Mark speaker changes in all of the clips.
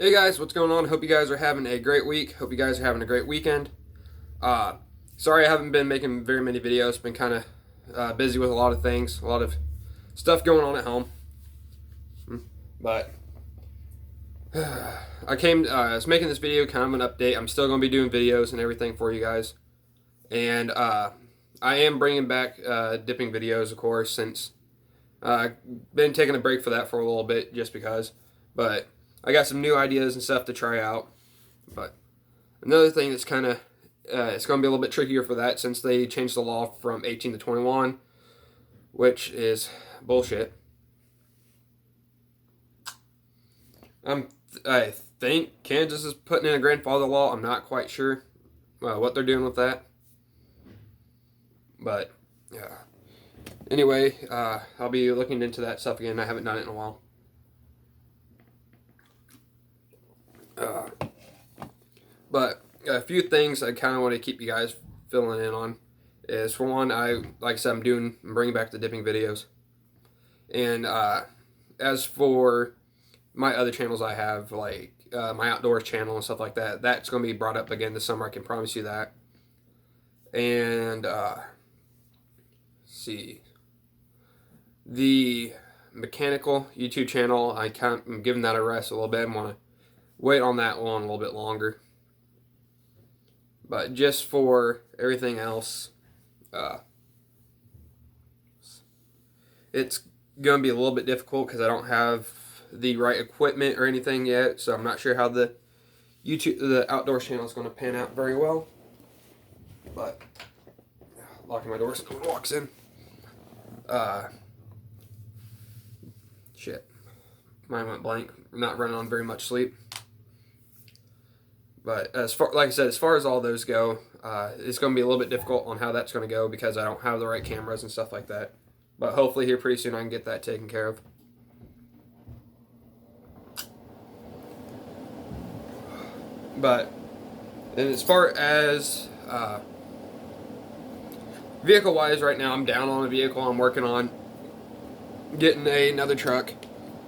Speaker 1: Hey guys, what's going on? Hope you guys are having a great week. Hope you guys are having a great weekend. Uh, Sorry I haven't been making very many videos. Been kind of busy with a lot of things, a lot of stuff going on at home. But I was making this video kind of an update. I'm still going to be doing videos and everything for you guys. And I am bringing back dipping videos, of course, since I've been taking a break for that for a little bit just because. But I got some new ideas and stuff to try out. But another thing that's kind of it's going to be a little bit trickier for that since they changed the law from 18 to 21, which is bullshit. I think Kansas is putting in a grandfather law. I'm not quite sure what they're doing with that. But yeah. Anyway, I'll be looking into that stuff again. I haven't done it in a while. But a few things I kind of want to keep you guys filling in on is, for one, like I said, I'm bringing back the dipping videos. And as for my other channels I have, like my outdoors channel and stuff like that, that's going to be brought up again this summer. I can promise you that. And see, the mechanical YouTube channel, I'm giving that a rest a little bit. I'm going to wait on that one a little bit longer. But just for everything else, it's going to be a little bit difficult because I don't have the right equipment or anything yet. So I'm not sure how the outdoor channel is going to pan out very well. But locking my door so no one walks in. Shit. Mine went blank. I'm not running on very much sleep. But like I said, as far as all those go, it's going to be a little bit difficult on how that's going to go because I don't have the right cameras and stuff like that. But hopefully here pretty soon I can get that taken care of. But and as far as vehicle-wise, right now I'm down on a vehicle. I'm working on getting another truck.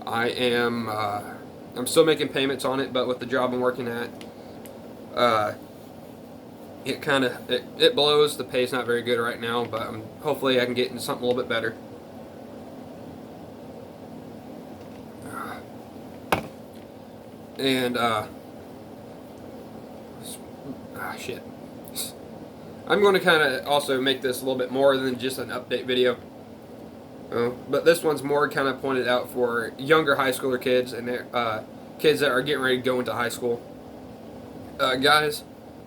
Speaker 1: I'm still making payments on it, but with the job I'm working at, it blows. The pay's not very good right now, but hopefully I can get into something a little bit better. And shit. I'm going to kind of also make this a little bit more than just an update video. But this one's more kind of pointed out for younger high schooler kids and kids that are getting ready to go into high school. Guys,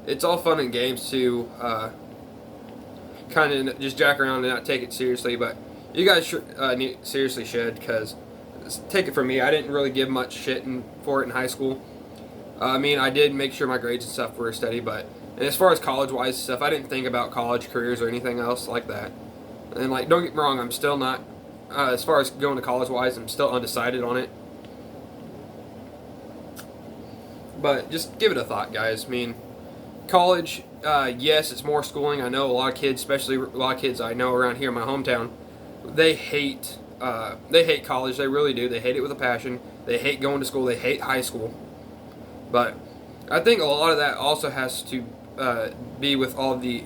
Speaker 1: it's all fun and games to kind of just jack around and not take it seriously, but you guys seriously should, because take it from me, I didn't really give much shit for it in high school. I mean, I did make sure my grades and stuff were steady, but as far as college-wise stuff, I didn't think about college careers or anything else like that. And like, don't get me wrong, I'm still not, as far as going to college-wise, I'm still undecided on it. But just give it a thought, guys. I mean, college, yes, it's more schooling. I know a lot of kids, especially a lot of kids I know around here in my hometown, they hate college. They really do. They hate it with a passion. They hate going to school. They hate high school. But I think a lot of that also has to be with all the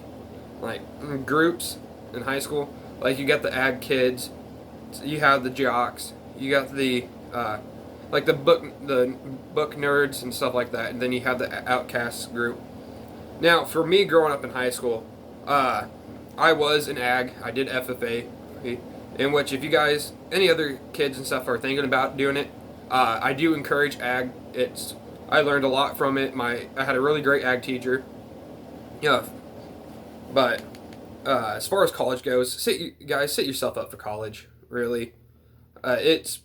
Speaker 1: groups in high school. Like, you got the ag kids, you have the jocks, you got the the book nerds and stuff like that, and then you have the outcasts group. Now, for me growing up in high school, I was an ag. I did FFA, in which, if you guys, any other kids and stuff, are thinking about doing it, I do encourage ag. I learned a lot from it. I had a really great ag teacher. Yeah, but as far as college goes, sit yourself up for college. Really, it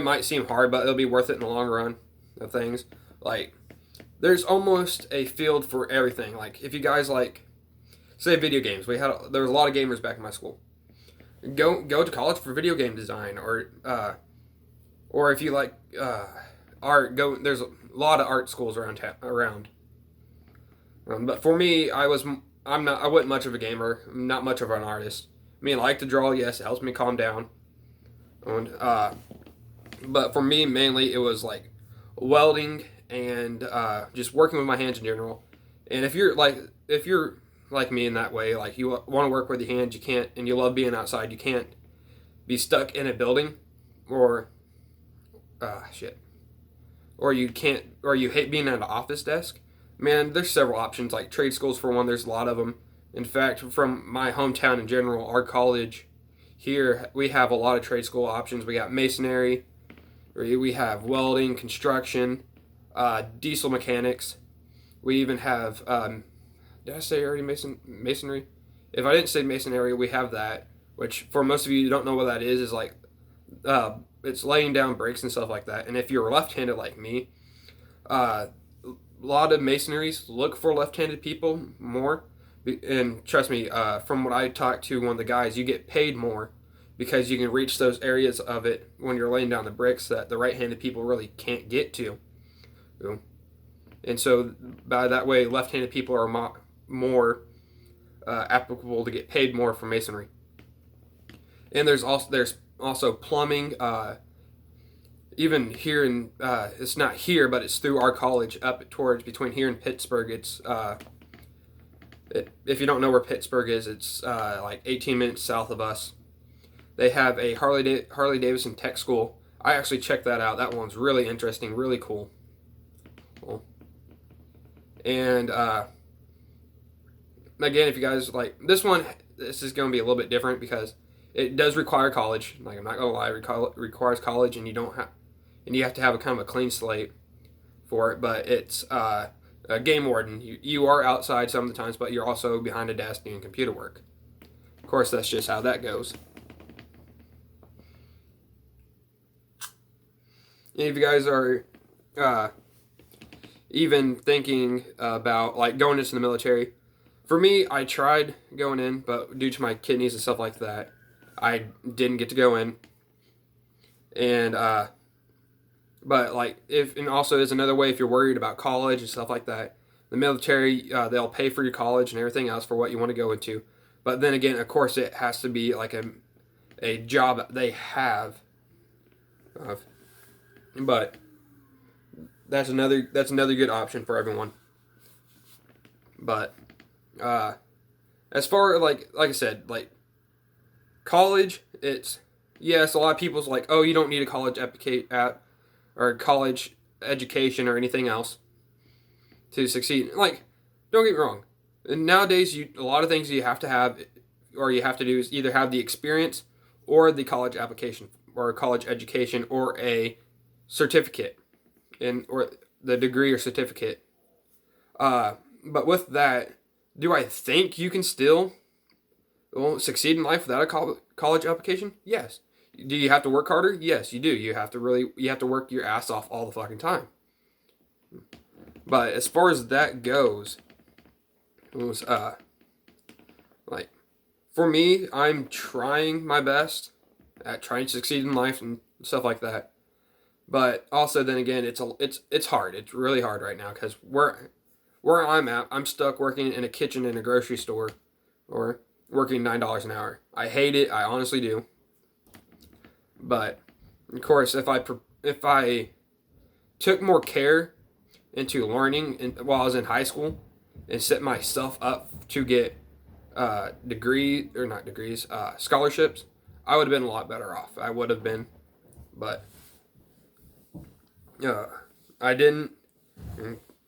Speaker 1: might seem hard, but it'll be worth it in the long run of things. Like, there's almost a field for everything. Like, if you guys say video games, there was a lot of gamers back in my school. Go to college for video game design, or if you like art, there's a lot of art schools around. But for me, I wasn't much of a gamer. I'm not much of an artist. I mean, I like to draw. Yes, it helps me calm down. And but for me, mainly, it was like welding, and just working with my hands in general. And if you're like me in that way, like you want to work with your hands, you can't, and you love being outside, you can't be stuck in a building, or shit, or you can't, or you hate being at an office desk. Man, there's several options. Like trade schools for one, there's a lot of them. In fact, from my hometown in general, our college here, we have a lot of trade school options. We got masonry, we have welding, construction, diesel mechanics. We even have, did I say already masonry? If I didn't say masonry, we have that, which for most of you who don't know what that is like, it's laying down bricks and stuff like that. And if you're left-handed like me, a lot of masonries look for left-handed people more. And trust me, from what I talked to one of the guys, you get paid more because you can reach those areas of it when you're laying down the bricks that the right-handed people really can't get to. And so by that way, left-handed people are more applicable to get paid more for masonry. And there's also plumbing. Even here in it's not here, but it's through our college up towards between here and Pittsburgh. It's if you don't know where Pittsburgh is, it's like 18 minutes south of us. They have a Harley Davidson Tech School. I actually checked that out. That one's really interesting, really cool. And again, if you guys like this one, this is going to be a little bit different because it does require college. Like I'm not gonna lie, it requires college, and you have to have a kind of a clean slate for it. But it's a game warden. You are outside some of the times, but you're also behind a desk doing computer work. Of course, that's just how that goes. And if you guys are even thinking about like going into the military, for me, I tried going in, but due to my kidneys and stuff like that, I didn't get to go in. And but like and also there's another way if you're worried about college and stuff like that. The military, they'll pay for your college and everything else for what you want to go into. But then again, of course, it has to be like a job that they have. But that's another good option for everyone. But as far like I said, like college, it's yes, a lot of people's like, oh, you don't need a college or college education or anything else to succeed. Like, don't get me wrong. Nowadays, a lot of things you have to have, or you have to do, is either have the experience or the college application or a college education or a certificate, or the degree or certificate. But with that, do I think you can still succeed in life without a college application? Yes. Do you have to work harder? Yes, you do. You have to work your ass off all the fucking time. But as far as that goes, it was like for me, I'm trying my best at trying to succeed in life and stuff like that. But also then again, it's hard. It's really hard right now because where I'm at, I'm stuck working in a kitchen in a grocery store, or working $9 an hour. I hate it. I honestly do. But of course, if I took more care into learning while I was in high school and set myself up to get scholarships, I would have been a lot better off. I would have been, but I didn't.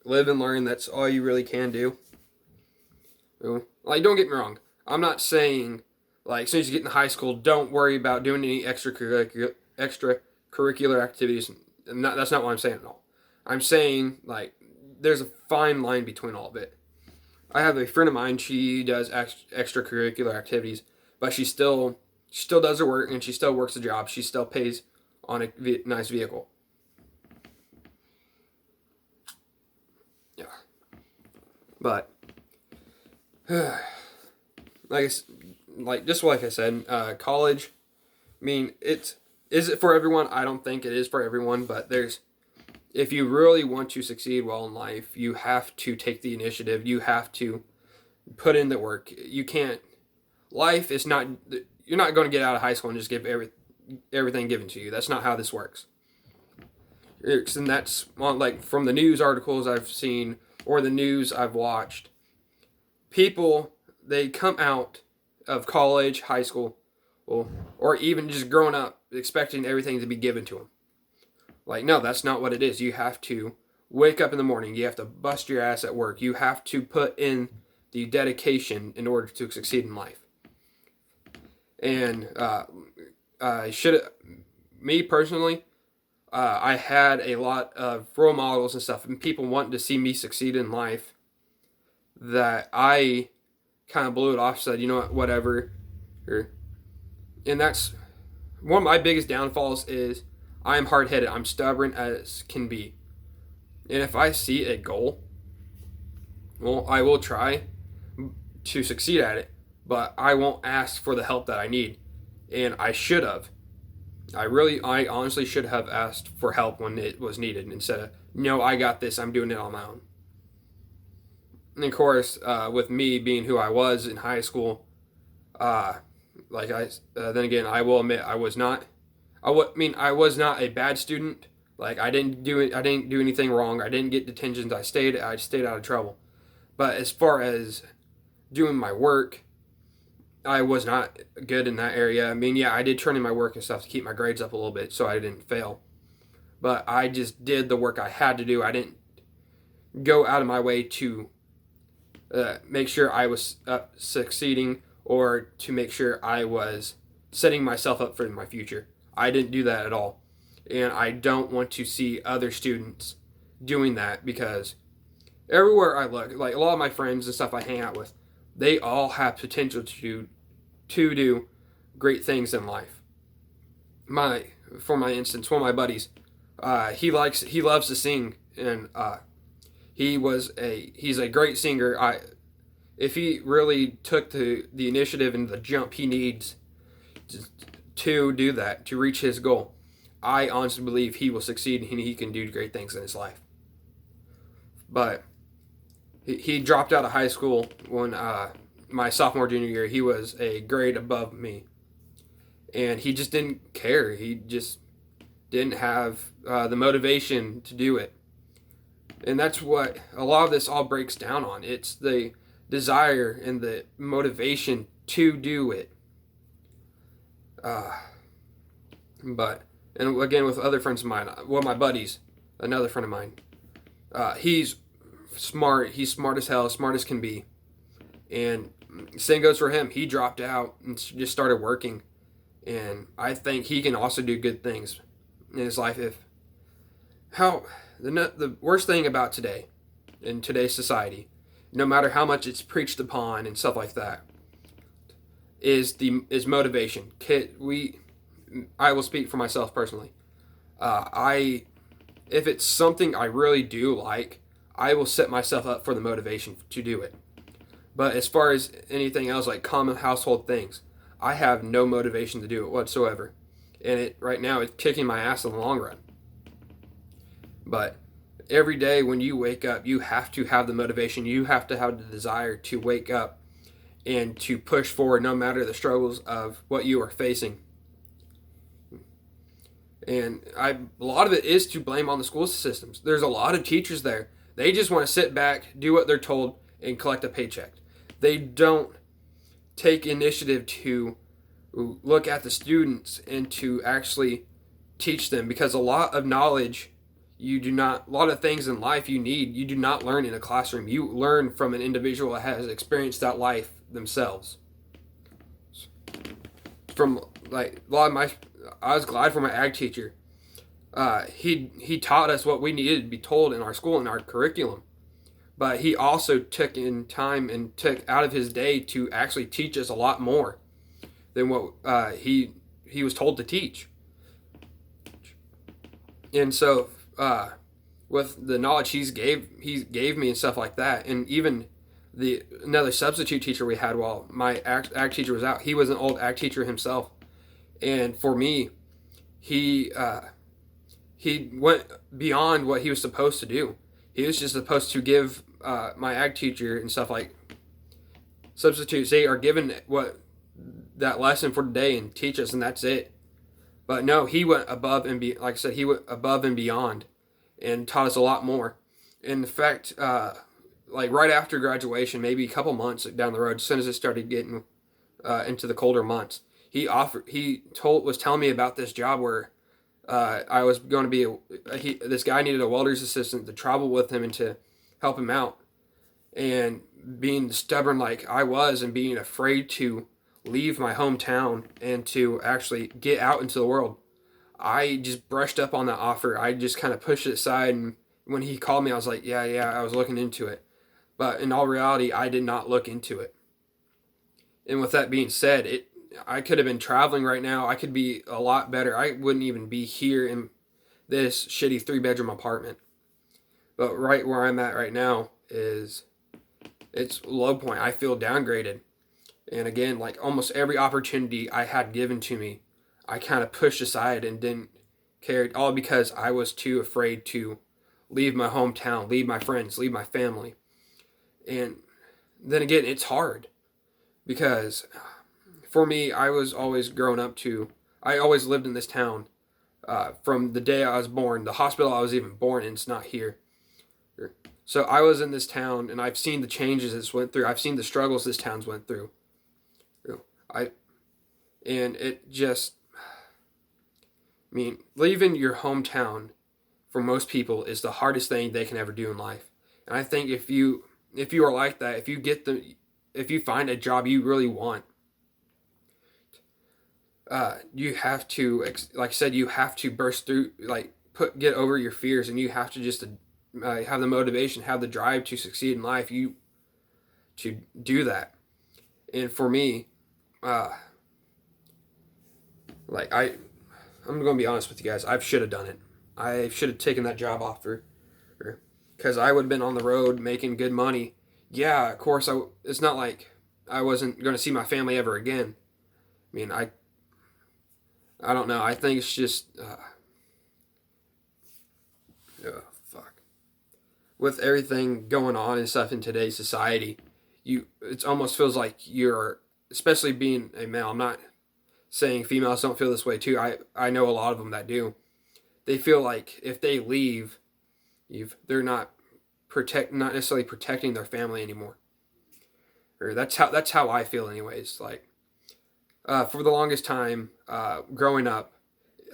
Speaker 1: Live and learn. That's all you really can do. Like, don't get me wrong. I'm not saying, like, as soon as you get in high school, don't worry about doing any extracurricular activities. That's not what I'm saying at all. I'm saying, like, there's a fine line between all of it. I have a friend of mine. She does extracurricular activities, but she still does her work, and she still works a job. She still pays on a nice vehicle. Yeah. But just like I said, college. I mean, is it for everyone? I don't think it is for everyone. But if you really want to succeed well in life, you have to take the initiative. You have to put in the work. You can't. Life is not. You're not going to get out of high school and just give everything given to you. That's not how this works. And that's like from the news articles I've seen or the news I've watched. People, they come out of college, high school, or even just growing up expecting everything to be given to them. Like, no, that's not what it is. You have to wake up in the morning. You have to bust your ass at work. You have to put in the dedication in order to succeed in life. And me personally, I had a lot of role models and stuff, and people wanting to see me succeed in life, that I kind of blew it off, said, you know what, whatever. And that's one of my biggest downfalls is I'm hard-headed. I'm stubborn as can be. And if I see a goal, well, I will try to succeed at it, but I won't ask for the help that I need. And I should have. I honestly should have asked for help when it was needed instead of, no, I got this, I'm doing it on my own. And of course, with me being who I was in high school, then again, I will admit I was not. I was not a bad student. Like I didn't do anything wrong. I didn't get detentions. I stayed out of trouble. But as far as doing my work, I was not good in that area. I mean, yeah, I did turn in my work and stuff to keep my grades up a little bit so I didn't fail. But I just did the work I had to do. I didn't go out of my way to make sure I was succeeding or to make sure I was setting myself up for my future. I didn't do that at all. And I don't want to see other students doing that because everywhere I look, like a lot of my friends and stuff I hang out with, they all have potential to do great things in life. For my instance, one of my buddies, he loves to sing, and he's a great singer. If he really took the initiative and the jump he needs to do that, to reach his goal, I honestly believe he will succeed and he can do great things in his life. But he dropped out of high school when my sophomore junior year. He was a grade above me, and he just didn't care. He just didn't have the motivation to do it. And that's what a lot of this all breaks down on. It's the desire and the motivation to do it. And again, with other friends of mine, one of my buddies, another friend of mine, he's smart. He's smart as hell, smart as can be. And same goes for him. He dropped out and just started working. And I think he can also do good things in his life. The worst thing about today, in today's society, no matter how much it's preached upon and stuff like that, is motivation. I will speak for myself personally. If it's something I really do like, I will set myself up for the motivation to do it. But as far as anything else, like common household things, I have no motivation to do it whatsoever. And right now it's kicking my ass in the long run. But every day when you wake up, you have to have the motivation. You have to have the desire to wake up and to push forward no matter the struggles of what you are facing. And a lot of it is to blame on the school systems. There's a lot of teachers there. They just want to sit back, do what they're told, and collect a paycheck. They don't take initiative to look at the students and to actually teach them, because a lot of knowledge a lot of things in life you do not learn in a classroom. You learn from an individual that has experienced that life themselves. From like a lot of I was glad for my ag teacher. He taught us what we needed to be told in our school, in our curriculum. But he also took in time and took out of his day to actually teach us a lot more than what he was told to teach. And so with the knowledge he gave me and stuff like that, and even another substitute teacher we had while my ag teacher was out, he was an old ag teacher himself. And for me, he went beyond what he was supposed to do. He was just supposed to give my ag teacher and stuff like substitutes. They are given that lesson for today and teach us, and that's it. But no, he went above and he went above and beyond and taught us a lot more. In fact, like right after graduation, maybe a couple months down the road, as soon as it started getting into the colder months, was telling me about this job where I was going to be this guy needed a welder's assistant to travel with him and to help him out. And being stubborn like I was, and being afraid to leave my hometown and to actually get out into the world, I just brushed up on that offer. I just kind of pushed it aside, and when he called me, I was like, yeah, I was looking into it. But in all reality, I did not look into it. And with that being said, I could have been traveling right now. I could be a lot better. I wouldn't even be here in this shitty 3-bedroom apartment. But right where I'm at right now it's low point. I feel downgraded. And again, like almost every opportunity I had given to me, I kind of pushed aside and didn't care, all because I was too afraid to leave my hometown, leave my friends, leave my family. And then again, it's hard because for me, I always lived in this town from the day I was born. The hospital I was even born in is not here. So I was in this town, and I've seen the changes this went through. I've seen the struggles this town's went through. And it just, I mean, leaving your hometown for most people is the hardest thing they can ever do in life. And I think if you are like that, if you find a job you really want, you have to, like I said, you have to burst through, get over your fears, and you have to just have the motivation, have the drive to succeed in life. To do that. And for me, I'm going to be honest with you guys. I should have done it. I should have taken that job offer, because I would have been on the road making good money. Yeah, of course. It's not like I wasn't going to see my family ever again. I mean, I don't know. I think it's just, fuck. With everything going on and stuff in today's society, it almost feels like you're, especially being a male. I'm not saying females don't feel this way too. I know a lot of them that do. They feel like if they leave, they're not necessarily protecting their family anymore. Or that's how I feel anyways. Like, for the longest time, growing up,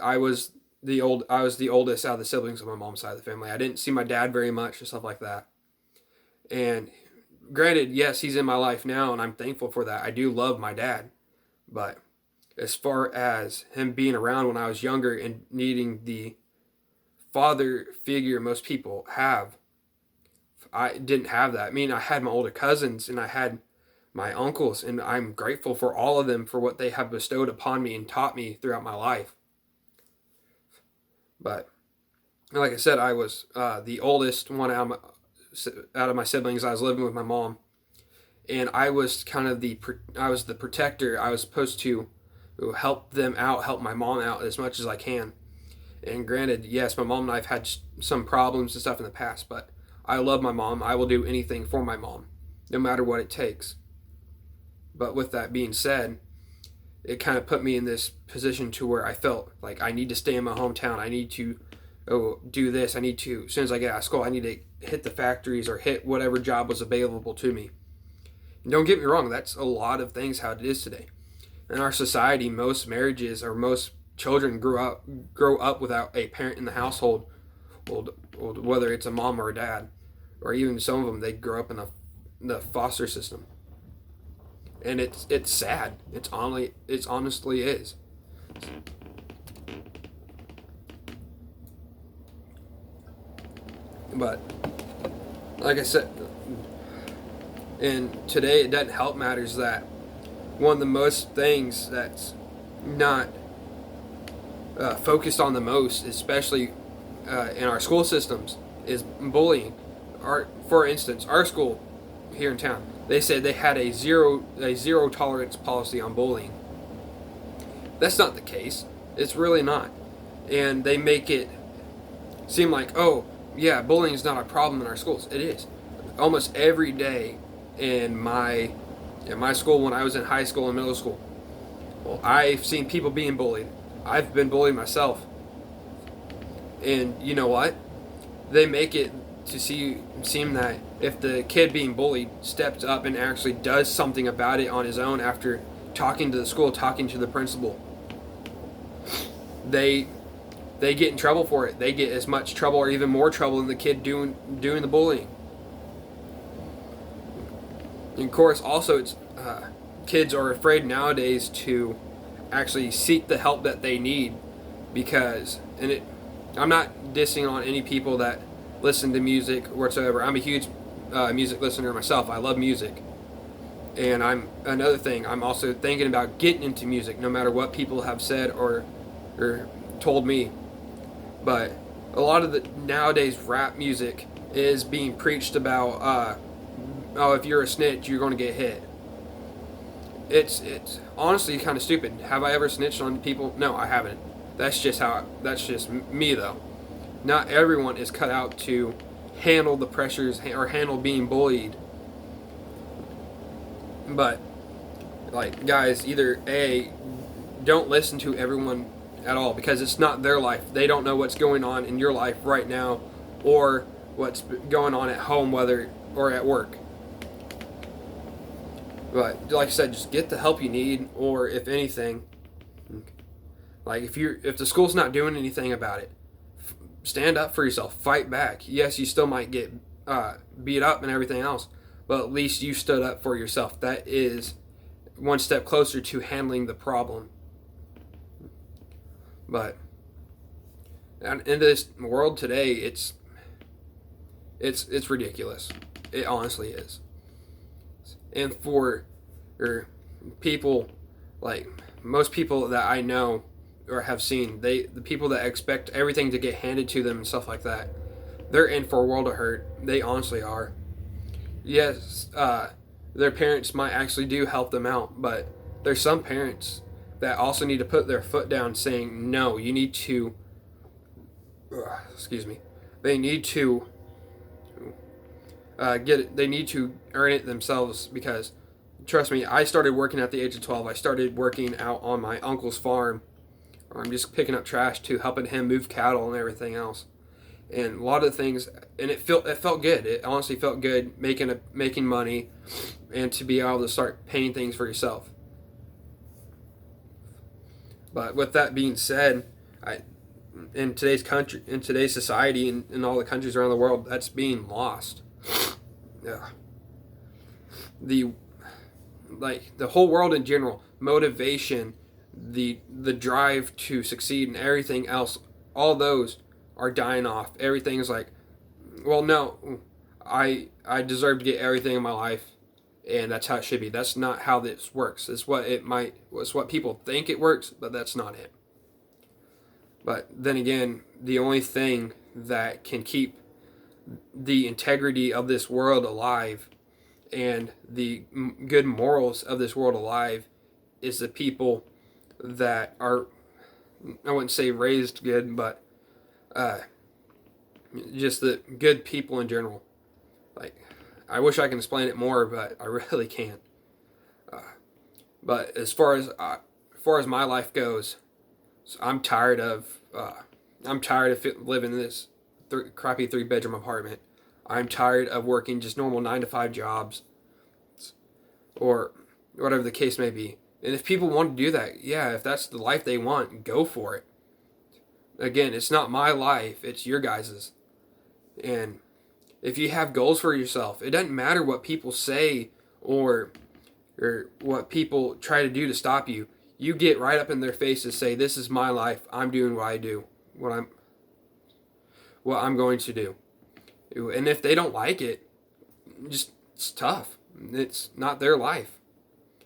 Speaker 1: I was the oldest out of the siblings on my mom's side of the family. I didn't see my dad very much and stuff like that. And granted, yes, he's in my life now, and I'm thankful for that. I do love my dad. But as far as him being around when I was younger and needing the father figure most people have, I didn't have that. I mean, I had my older cousins and I had my uncles, and I'm grateful for all of them for what they have bestowed upon me and taught me throughout my life. But like I said, I was the oldest one out of my siblings. I was living with my mom, and I was kind of the protector. I was supposed to help them out, help my mom out as much as I can. And granted, yes, my mom and I have had some problems and stuff in the past, but I love my mom. I will do anything for my mom, no matter what it takes. But with that being said, it kind of put me in this position to where I felt like I need to stay in my hometown. I need to do this. I need to, as soon as I get out of school, I need to hit the factories or hit whatever job was available to me. And don't get me wrong, that's a lot of things how it is today. In our society, most marriages or most children grow up without a parent in the household, whether it's a mom or a dad, or even some of them, they grow up in the foster system. And it's sad. It honestly is. But like I said, and today it doesn't help matters that one of the most things that's not focused on the most, especially in our school systems, is bullying. For instance, our school here in town, they said they had a zero tolerance policy on bullying. That's not the case. It's really not. And they make it seem like, oh, yeah, bullying is not a problem in our schools. It is. Almost every day in my school, when I was in high school and middle school, well, I've seen people being bullied. I've been bullied myself. And you know what? they make it to seem that if the kid being bullied steps up and actually does something about it on his own after talking to the school, talking to the principal, they get in trouble for it. They get as much trouble or even more trouble than the kid doing the bullying. And of course, also it's kids are afraid nowadays to actually seek the help that they need because, I'm not dissing on any people that listen to music whatsoever. I'm a huge music listener myself. I love music. And I'm also thinking about getting into music no matter what people have said or told me. But a lot of the nowadays rap music is being preached about oh, if you're a snitch, you're going to get hit. It's honestly kind of stupid. Have I ever snitched on people? No, I haven't. That's just me though. Not everyone is cut out to handle the pressures or handle being bullied. But like guys, either A, don't listen to everyone at all because it's not their life. They don't know what's going on in your life right now or what's going on at home, whether or at work. But like I said, just get the help you need, or if anything, like if the school's not doing anything about it, stand up for yourself, fight back. Yes, you still might get beat up and everything else, but at least you stood up for yourself. That is one step closer to handling the problem. But in this world today, it's ridiculous. It honestly is. And for people, like most people that I know or have seen, the people that expect everything to get handed to them and stuff like that, they're in for a world of hurt. They honestly are. Yes, their parents might actually do help them out, but there's some parents that also need to put their foot down saying, no, you need to, they need to they need to earn it themselves because, trust me, I started working at the age of 12. I started working out on my uncle's farm. I'm just picking up trash to helping him move cattle and everything else. And a lot of the things, and it felt good. It honestly felt good making money and to be able to start paying things for yourself. But with that being said, in today's country, in today's society, and in all the countries around the world, that's being lost. Yeah. The whole world in general, motivation, the drive to succeed, and everything else, all those are dying off. Everything's like, well, no, I deserve to get everything in my life, and that's how it should be. That's not how this works. It's what people think it works, but that's not it. But then again, the only thing that can keep the integrity of this world alive and the good morals of this world alive is the people that are, I wouldn't say raised good, but just the good people in general. Like, I wish I can explain it more, but I really can't. But as far as my life goes, I'm tired of living in this crappy 3-bedroom apartment. I'm tired of working just normal 9 to 5 jobs, or whatever the case may be. And if people want to do that, yeah, if that's the life they want, go for it. Again, it's not my life, it's your guys's. And if you have goals for yourself, it doesn't matter what people say or what people try to do to stop you. You get right up in their face and say, this is my life, I'm doing what I do, what I'm going to do. And if they don't like it, it's tough. It's not their life.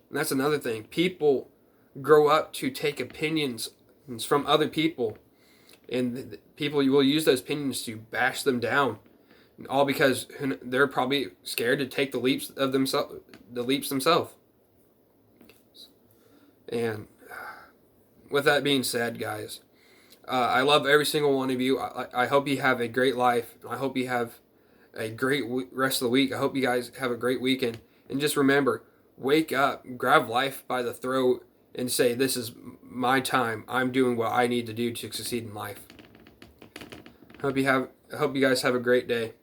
Speaker 1: And that's another thing. People grow up to take opinions from other people, and people will use those opinions to bash them down, all because they're probably scared to take the leaps themselves. And with that being said, guys, I love every single one of you. I hope you have a great life. I hope you have a great rest of the week. I hope you guys have a great weekend. And just remember, wake up, grab life by the throat, and say, this is my time. I'm doing what I need to do to succeed in life. Hope you have I hope you guys have a great day.